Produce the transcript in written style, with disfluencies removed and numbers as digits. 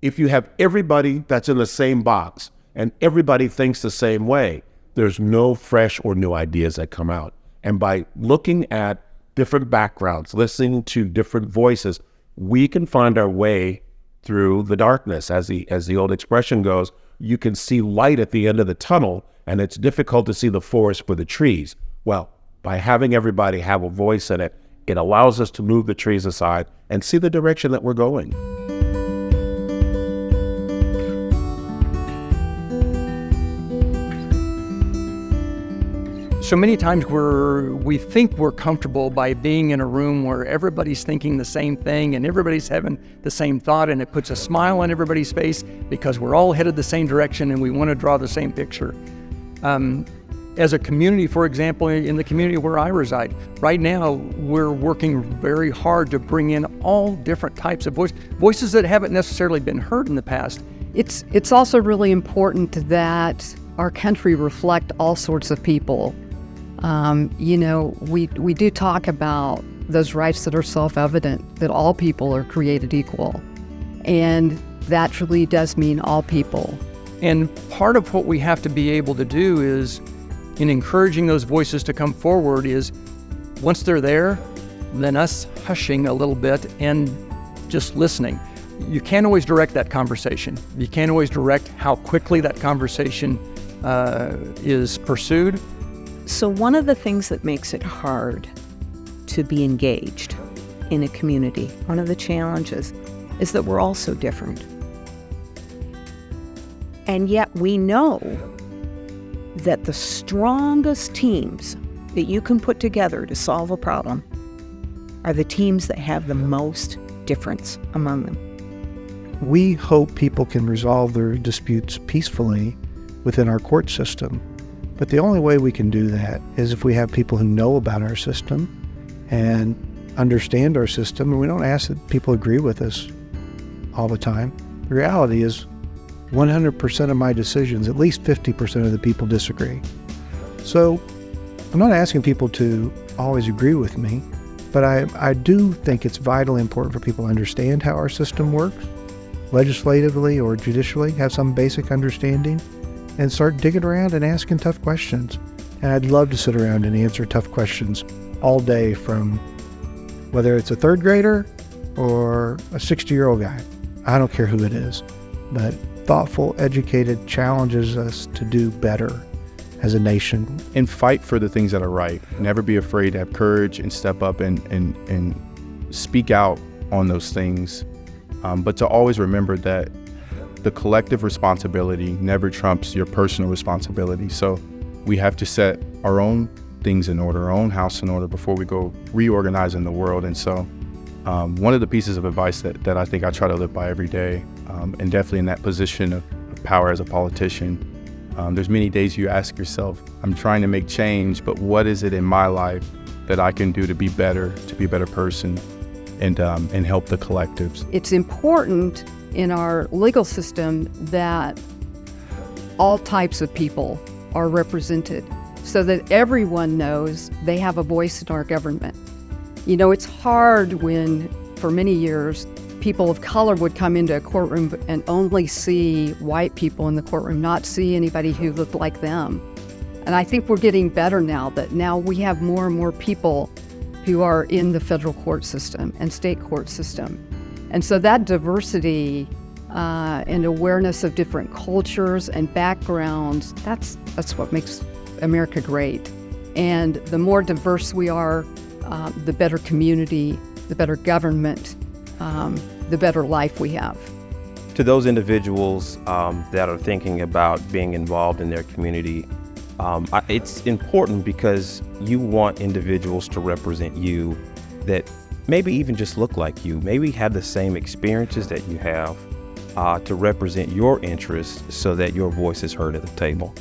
If you have everybody that's in the same box and everybody thinks the same way, there's no fresh or new ideas that come out. And by looking at different backgrounds, listening to different voices, we can find our way through the darkness. As the old expression goes, you can see light at the end of the tunnel, and it's difficult to see the forest for the trees. Well, by having everybody have a voice in it, it allows us to move the trees aside and see the direction that we're going. So many times we think we're comfortable by being in a room where everybody's thinking the same thing and everybody's having the same thought, and it puts a smile on everybody's face because we're all headed the same direction and we want to draw the same picture. As a community, for example, in the community where I reside, right now we're working very hard to bring in all different types of voices that haven't necessarily been heard in the past. It's also really important that our country reflect all sorts of people. We do talk about those rights that are self-evident, that all people are created equal. And that truly does mean all people. And part of what we have to be able to do is, in encouraging those voices to come forward, is once they're there, then us hushing a little bit and just listening. You can't always direct that conversation. You can't always direct how quickly that conversation is pursued. So one of the things that makes it hard to be engaged in a community, one of the challenges, is that we're all so different. And yet we know that the strongest teams that you can put together to solve a problem are the teams that have the most difference among them. We hope people can resolve their disputes peacefully within our court system. But the only way we can do that is if we have people who know about our system and understand our system, and we don't ask that people agree with us all the time. The reality is 100% of my decisions, at least 50% of the people disagree. So I'm not asking people to always agree with me, but I do think it's vitally important for people to understand how our system works, legislatively or judicially, have some basic understanding, and start digging around and asking tough questions. And I'd love to sit around and answer tough questions all day, from whether it's a third grader or a 60-year-old guy. I don't care who it is, but thoughtful, educated challenges us to do better as a nation. And fight for the things that are right. Never be afraid to have courage and step up and speak out on those things. But to always remember that the collective responsibility never trumps your personal responsibility. So we have to set our own things in order, our own house in order before we go reorganizing the world. And so one of the pieces of advice that I think I try to live by every day, and definitely in that position of power as a politician, there's many days you ask yourself, I'm trying to make change, but what is it in my life that I can do to be better, to be a better person, and help the collectives? It's important in our legal system that all types of people are represented so that everyone knows they have a voice in our government. You know, it's hard when, for many years, people of color would come into a courtroom and only see white people in the courtroom, not see anybody who looked like them. And I think we're getting better now that now we have more and more people who are in the federal court system and state court system. And so that diversity and awareness of different cultures and backgrounds, that's what makes America great. And the more diverse we are, the better community, the better government, the better life we have. To those individuals that are thinking about being involved in their community, it's important because you want individuals to represent you that maybe even just look like you, maybe have the same experiences that you have, to represent your interests so that your voice is heard at the table.